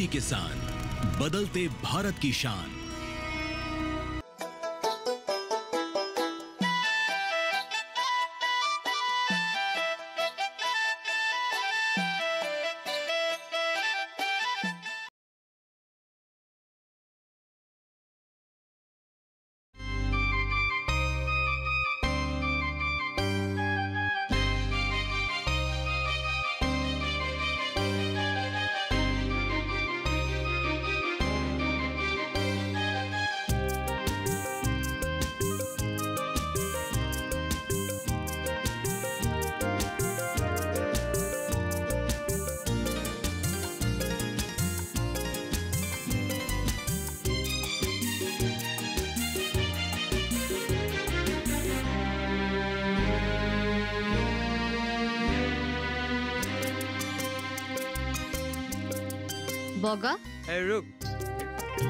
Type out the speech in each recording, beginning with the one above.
DD किसान, बदलते भारत की शान। बोगा, रुक।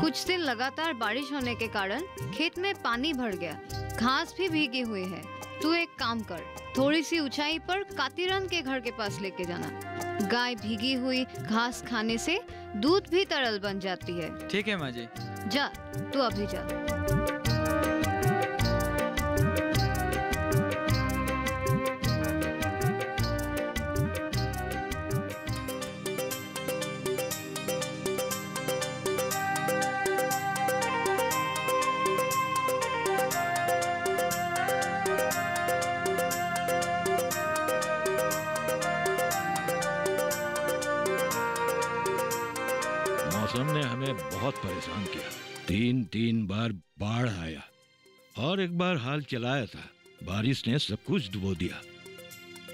कुछ दिन लगातार बारिश होने के कारण खेत में पानी भर गया, घास भी भीगी हुई है। तू एक काम कर, थोड़ी सी ऊंचाई पर कातिरन के घर के पास लेके जाना। गाय भीगी हुई घास खाने से दूध भी तरल बन जाती है। ठीक है माँ जी। जा, तू अभी जा। मौसम ने हमें बहुत परेशान किया। तीन बार बाढ़ आया और एक बार हाल चलाया था। बारिश ने सब कुछ डुबो दिया।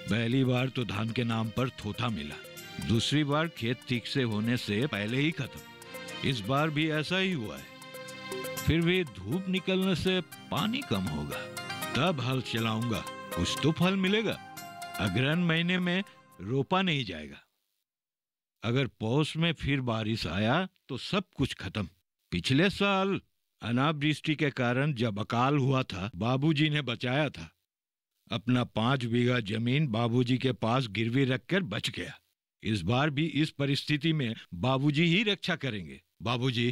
पहली बार तो धान के नाम पर थोथा मिला, दूसरी बार खेत ठीक से होने से पहले ही खत्म। इस बार भी ऐसा ही हुआ है। फिर भी धूप निकलने से पानी कम होगा, तब हल चलाऊंगा, कुछ तो फल मिलेगा। अग्रहण महीने में रोपा नहीं जाएगा। अगर पौष में फिर बारिश आया तो सब कुछ खत्म। पिछले साल अनावृष्टि के कारण जब अकाल हुआ था, बाबूजी ने बचाया था। अपना 5 बीघा जमीन बाबूजी के पास गिरवी रखकर बच गया। इस बार भी इस परिस्थिति में बाबूजी ही रक्षा करेंगे। बाबूजी।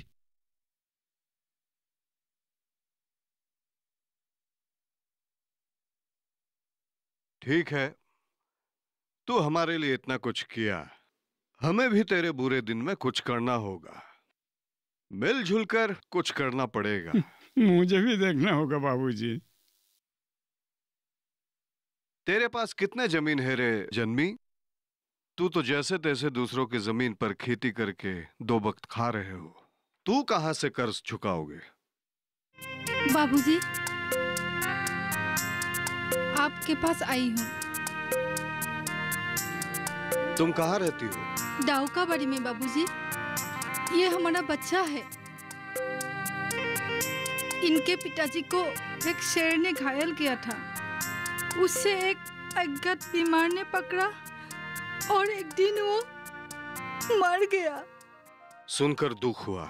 ठीक है, तू हमारे लिए इतना कुछ किया, हमें भी तेरे बुरे दिन में कुछ करना होगा। मिलजुल कर कुछ करना पड़ेगा। मुझे भी देखना होगा बाबूजी। तेरे पास कितने जमीन है रे जन्मी? तू तो जैसे तैसे दूसरों की जमीन पर खेती करके 2 वक्त खा रहे हो। तू कहां से कर्ज चुकाओगे? बाबूजी, आपके पास आई हूँ। तुम कहाँ रहती हो? डाउका बाड़ी में बाबूजी। ये हमारा बच्चा है। इनके पिताजी को एक शेर ने घायल किया था। उससे एक अज्ञात बीमार ने पकड़ा और एक दिन वो मर गया। सुनकर दुख हुआ।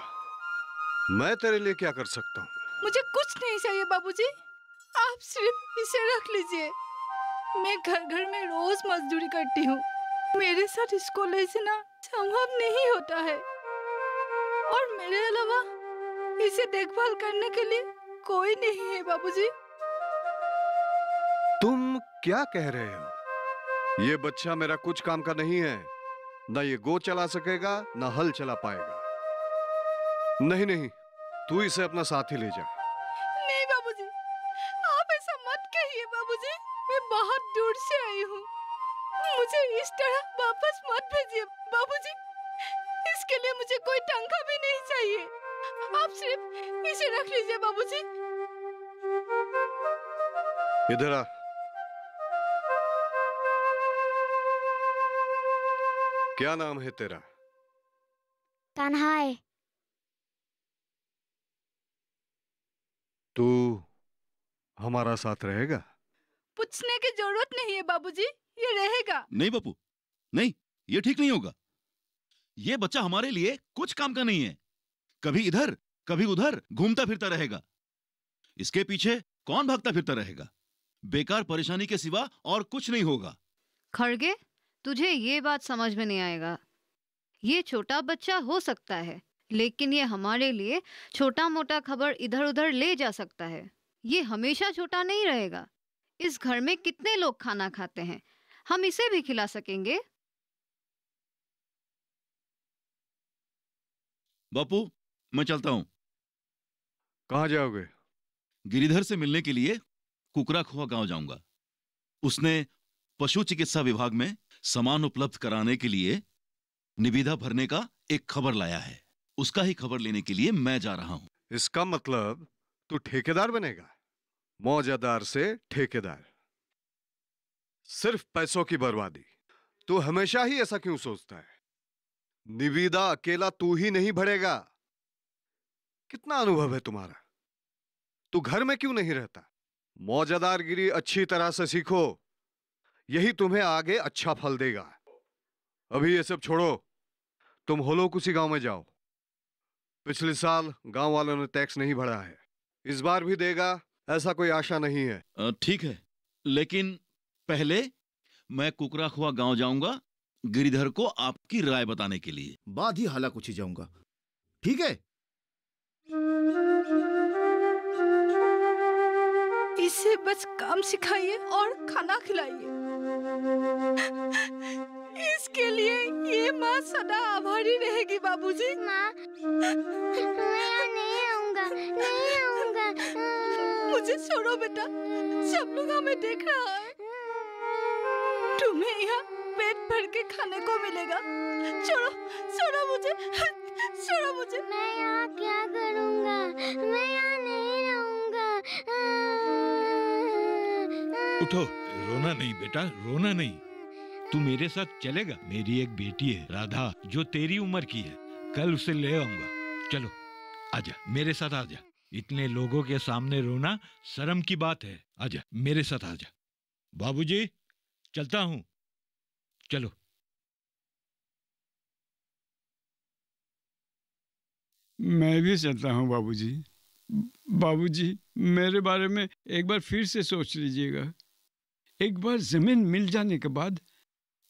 मैं तेरे लिए क्या कर सकता हूँ? मुझे कुछ नहीं चाहिए बाबूजी, आप सिर्फ इसे रख लीजिए। मैं घर घर में रोज मजदूरी करती हूँ। मेरे साथ इसको ले जाना संभव नहीं होता है और मेरे अलावा इसे देखभाल करने के लिए कोई नहीं है बाबूजी। तुम क्या कह रहे हो? ये बच्चा मेरा कुछ काम का नहीं है। न ये गो चला सकेगा, न हल चला पाएगा। नहीं नहीं, तू इसे अपना साथी ले जा। नहीं बाबूजी, आप ऐसा मत कहिए बाबूजी। मैं बहुत दूर से आई हूँ, मुझे इस तरह वापस मत भेजिए बाबूजी। इसके लिए मुझे कोई टंका भी नहीं चाहिए। आप सिर्फ इसे रख लीजिए बाबूजी। इधर आ। क्या नाम है तेरा? तन्हाई। तू हमारा साथ रहेगा? पूछने की जरूरत नहीं है बाबूजी, ये रहेगा। नहीं बापू, नहीं, ये ठीक नहीं होगा। ये बच्चा हमारे लिए कुछ काम का नहीं है। कभी इधर कभी उधर घूमता फिरता रहेगा। इसके पीछे कौन भागता फिरता रहेगा? बेकार परेशानी के सिवा और कुछ नहीं होगा। खड़गे, तुझे ये बात समझ में नहीं आएगा। ये छोटा बच्चा हो सकता है, लेकिन ये हमारे लिए छोटा मोटा खबर इधर उधर ले जा सकता है। ये हमेशा छोटा नहीं रहेगा। इस घर में कितने लोग खाना खाते हैं, हम इसे भी खिला सकेंगे। बापू, मैं चलता हूँ। कहाँ जाओगे? गिरिधर से मिलने के लिए कुकराखुआ गांव जाऊंगा। उसने पशु चिकित्सा विभाग में सामान उपलब्ध कराने के लिए निविदा भरने का एक खबर लाया है। उसका ही खबर लेने के लिए मैं जा रहा हूं। इसका मतलब तू ठेकेदार बनेगा? मौजादार से ठेकेदार, सिर्फ पैसों की बर्बादी। तू हमेशा ही ऐसा क्यों सोचता है? निविदा अकेला तू ही नहीं भरेगा। कितना अनुभव है तुम्हारा? तू घर में क्यों नहीं रहता? मौजादारगिरी अच्छी तरह से सीखो, यही तुम्हें आगे अच्छा फल देगा। अभी ये सब छोड़ो, तुम होलोकुसी गांव में जाओ। पिछले साल गांव वालों ने टैक्स नहीं भरा है, इस बार भी देगा ऐसा कोई आशा नहीं है। ठीक है, लेकिन पहले मैं कुकराखुआ गांव जाऊंगा गिरिधर को आपकी राय बताने के लिए। बाद ही हालाकुची जाऊंगा, ठीक है? इसे बस काम सिखाइए और खाना खिलाइए। इसके लिए ये माँ सदा आभारी रहेगी बाबूजी। माँ, मैं यहाँ नहीं आऊंगा, नहीं आऊंगा। मुझे छोड़ो बेटा, सब लोग हमें देख रहा है। तुम्हें यहाँ पेट भर के खाने को मिलेगा। छोड़ो, छोड़ो मुझे, छोड़ो मुझे। मैं यहाँ क्या करूँगा? मैं यहाँ नहीं रहूँगा। उठो, रोना नहीं बेटा, रोना नहीं। तू मेरे साथ चलेगा? मेरी एक बेटी है राधा, जो तेरी उम्र की है। कल उसे ले आऊंगा। चलो आजा, मेरे साथ आजा। इतने लोगों के सामने रोना शर्म की बात है। आजा, मेरे साथ आजा। बाबूजी, चलता हूँ, चलो। मैं भी चलता हूँ बाबूजी। बाबूजी, मेरे बारे में एक बार फिर से सोच लीजिएगा। एक बार जमीन मिल जाने के बाद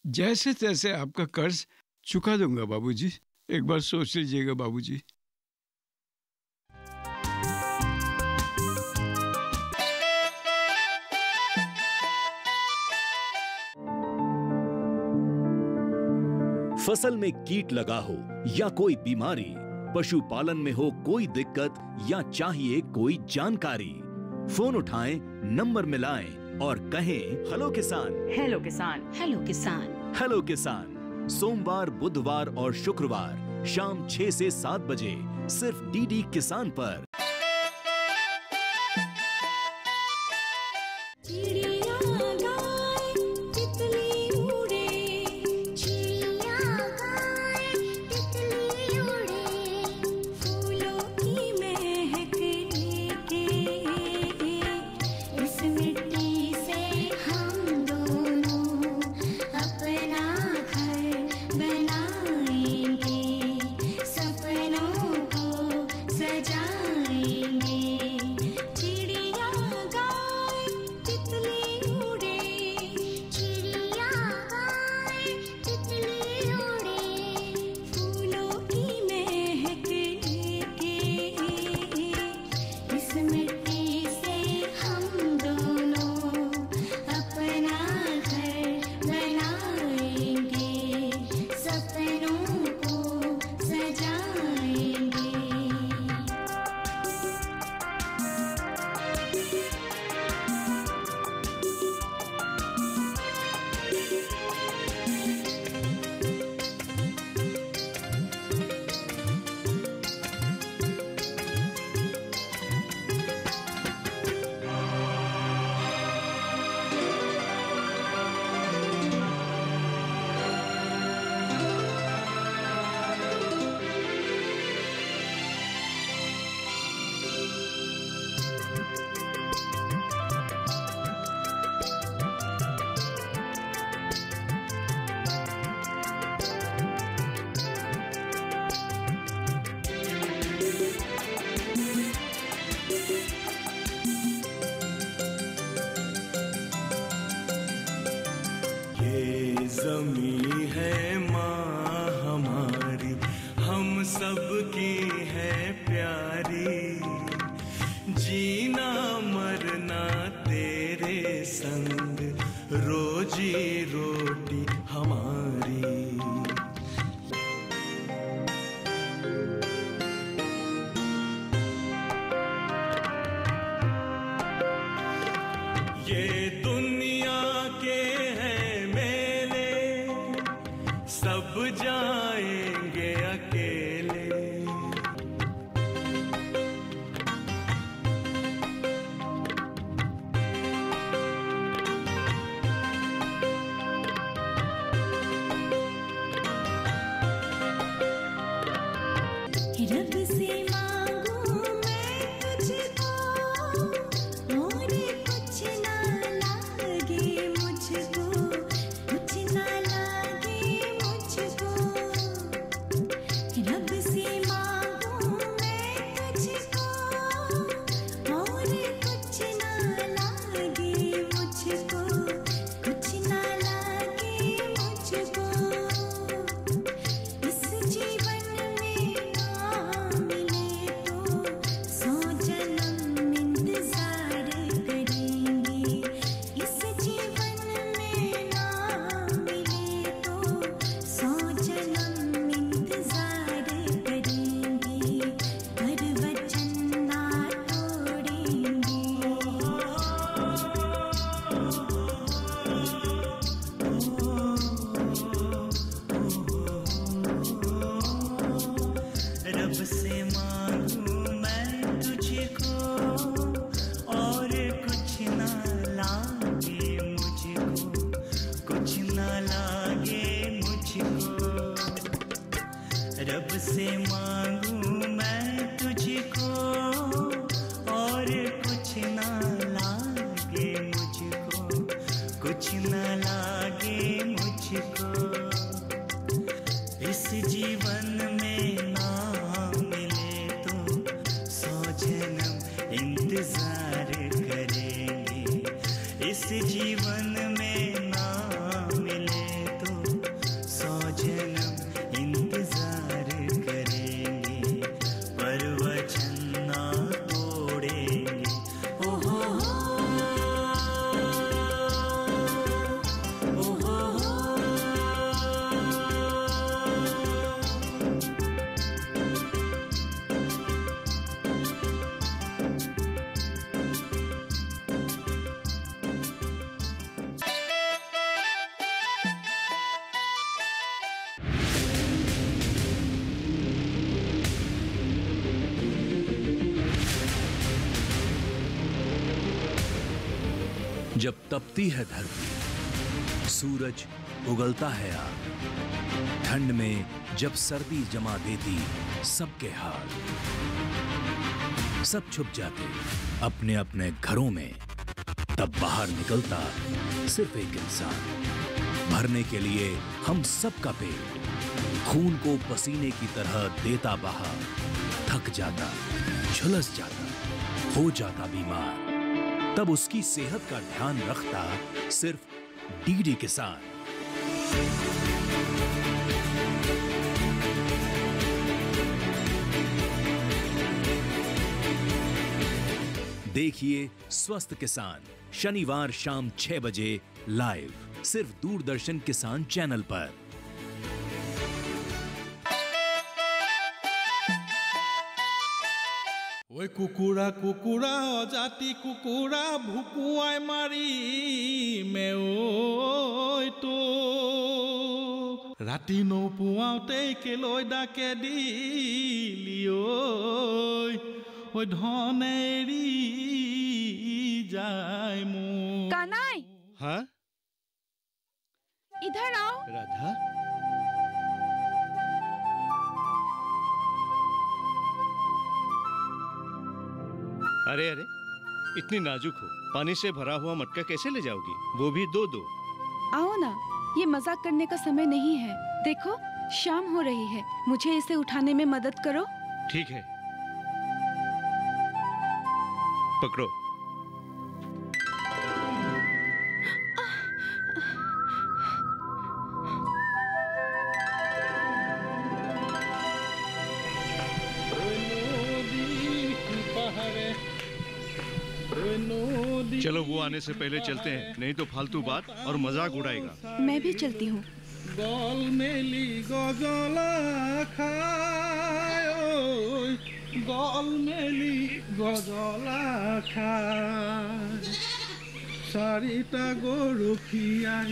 जैसे तैसे आपका कर्ज चुका दूंगा बाबूजी। एक बार सोच लीजिएगा बाबूजी। फसल में कीट लगा हो या कोई बीमारी, पशुपालन में हो कोई दिक्कत या चाहिए कोई जानकारी, फोन उठाएं, नंबर मिलाएं और कहें हेलो किसान। हेलो किसान, हेलो किसान, हेलो किसान। सोमवार, बुधवार और शुक्रवार शाम 6 से 7 बजे सिर्फ डीडी किसान पर। जमी है माँ हमारी। अब जाएंगे अकेले। रब से मांगू मैं तुझको और कुछ ना लागे मुझको, कुछ ना लागे मुझको। रब से मांगू मैं तुझको और कुछ ना लागे मुझको, कुछ ना लागे मुझको। इस जीवन में ना मिले तो 100 जन्म इंतजार करेंगे। इस जीवन में ना मिले तो 100 जन्म इंतजार करेंगे, पर वचन ना तोड़ेंगे। रब से मांगू मैं तुझको और कुछ ना लागे मुझको, कुछ ना लागे मुझको। रब से मांगू मैं तुझको और कुछ ना लागे मुझको, कुछ ना लागे मुझको। इस जीवन में ना मिले तो 100 जन्म इंतजार करेंगे। इस जीवन में ना मिले तो 100 जन्म इंतजार करेंगे, पर वचन ना तोड़ेंगे। ओ हो जब तपती है धरती, सूरज उगलता है आग, ठंड में जब सर्दी जमा देती सबके हाल, सब छुप जाते अपने अपने घरों में, तब बाहर निकलता सिर्फ एक इंसान, भरने के लिए हम सबका पेट, खून को पसीने की तरह देता बहा, थक जाता, झुलस जाता, हो जाता बीमार, तब उसकी सेहत का ध्यान रखता सिर्फ डीडी किसान। देखिए स्वस्थ किसान शनिवार शाम 6 बजे लाइव सिर्फ दूरदर्शन किसान चैनल पर। ওই কুকুৰা কুকুৰা অজাতি কুকুৰা ভুকুৱাই মাৰি মেঐটো ৰাতি নপুৱাওঁতে কেলৈ ডাকে দিলি ঐ ধনে এৰি যায় মোৰ। कानाई, हाँ इधर आओ। राधा, अरे अरे, इतनी नाजुक हो, पानी से भरा हुआ मटका कैसे ले जाओगी, वो भी दो दो। आओ ना, ये मजाक करने का समय नहीं है। देखो शाम हो रही है, मुझे इसे उठाने में मदद करो। ठीक है, पकड़ो। चलो वो आने से पहले चलते हैं, नहीं तो फालतू बात और मजाक उड़ाएगा। मैं भी चलती हूँ। गल मेली गजला खाय, गल मेली गजला खाय, চাৰিটা গৰু খিয়াই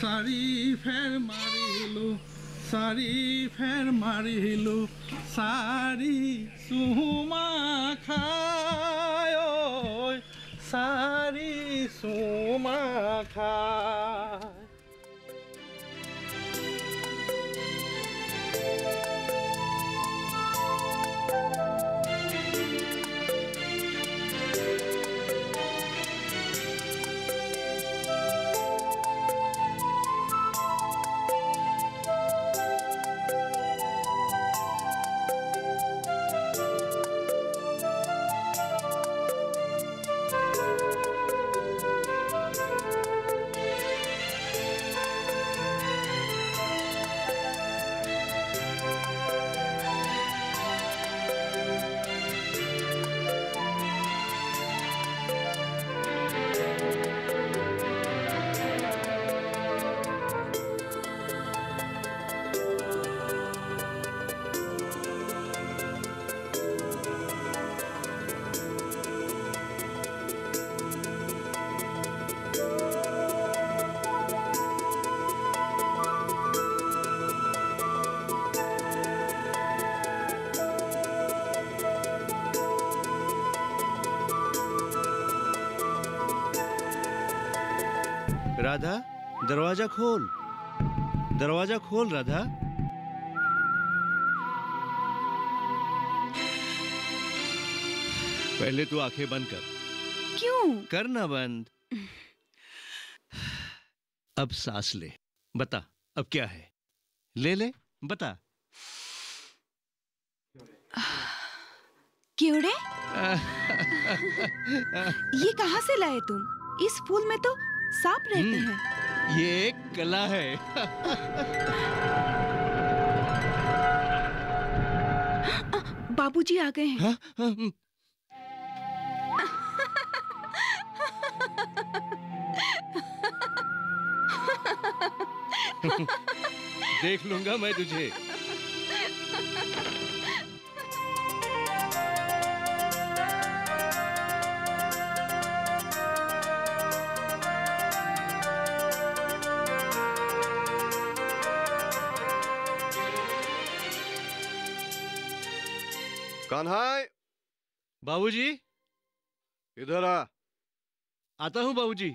চাৰি ফেৰ মাৰিলো, सारी फेर मारिलु सारी सुमा खायो सारी सुमा खाय राधा, दरवाजा खोल, दरवाजा खोल राधा। पहले तू आंखें बंद कर। क्यों? करना बंद। अब सांस ले, बता अब क्या है? ले ले, बता। कीड़े? ये कहाँ से लाए तुम? इस फूल में तो सांप रहते हैं। ये एक कला है। बाबूजी आ गए हैं। देख लूंगा मैं तुझे। कान्हाई। बाबूजी। इधर आ। आता हूँ बाबूजी।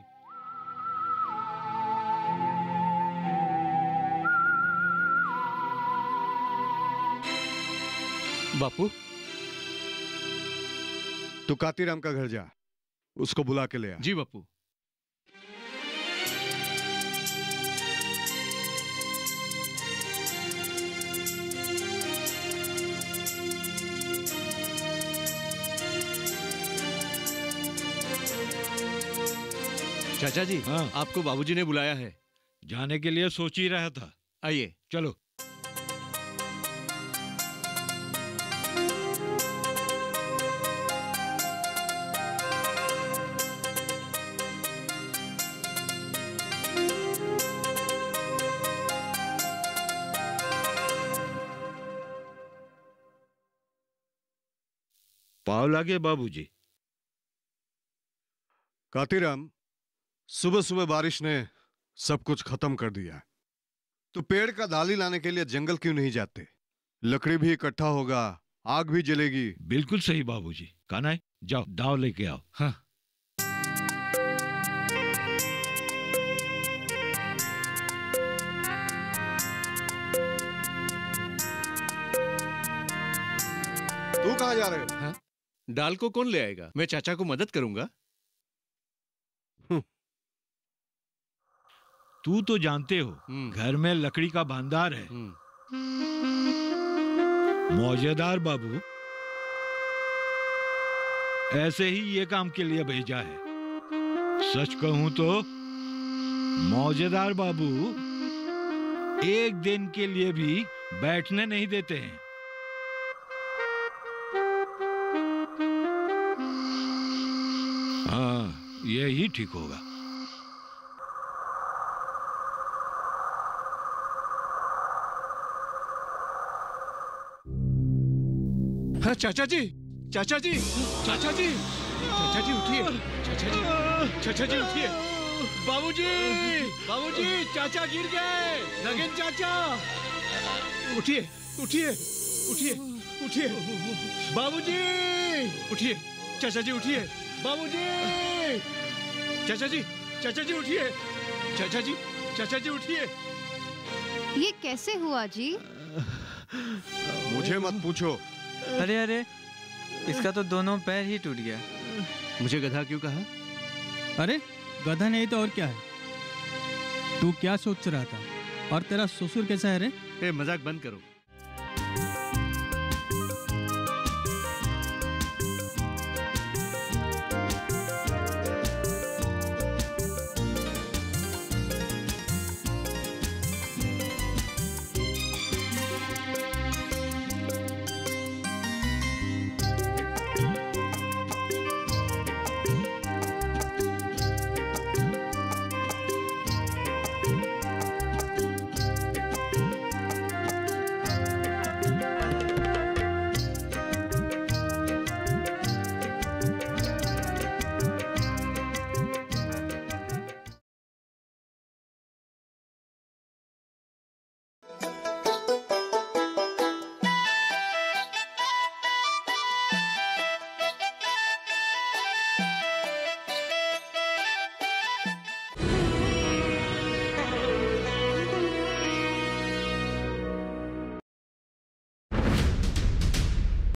बापू। तू कातीराम का घर जा, उसको बुला के ले आ। जी बापू। चाचा जी, हाँ। आपको बाबूजी ने बुलाया है। जाने के लिए सोच ही रहा था। आइए। चलो। पाव लागे बाबूजी। कातीराम, सुबह सुबह बारिश ने सब कुछ खत्म कर दिया। तो पेड़ का डाली लाने के लिए जंगल क्यों नहीं जाते? लकड़ी भी इकट्ठा होगा, आग भी जलेगी। बिल्कुल सही बाबूजी। कान्हा, जाओ दाव लेके आओ। हाँ। तू कहाँ जा रहे हो? हाँ? दाल को कौन ले आएगा? मैं चाचा को मदद करूंगा। तू तो जानते हो घर में लकड़ी का भंडार है। मौजेदार बाबू ऐसे ही ये काम के लिए भेजा है। सच कहूं तो मौजेदार बाबू एक दिन के लिए भी बैठने नहीं देते हैं। हाँ, यही ठीक होगा। हाँ, चाचा जी, चाचा जी, चाचा जी, चाचा जी उठिए, चाचा जी, चाचा जी उठिए, बाबूजी, बाबूजी, चाचा गिर गए। नगेन चाचा, उठिए, उठिए, उठिए, उठिए। बाबूजी, उठिए। चाचा जी उठिए। बाबूजी, चाचा जी, चाचा जी उठिए। चाचा जी, चाचा जी उठिए। ये कैसे हुआ जी? मुझे मत पूछो। अरे अरे, इसका तो दोनों पैर ही टूट गया। मुझे गधा क्यों कहा? अरे गधा नहीं तो और क्या है? तू क्या सोच रहा था? और तेरा ससुर कैसा है रे? मजाक बंद करो।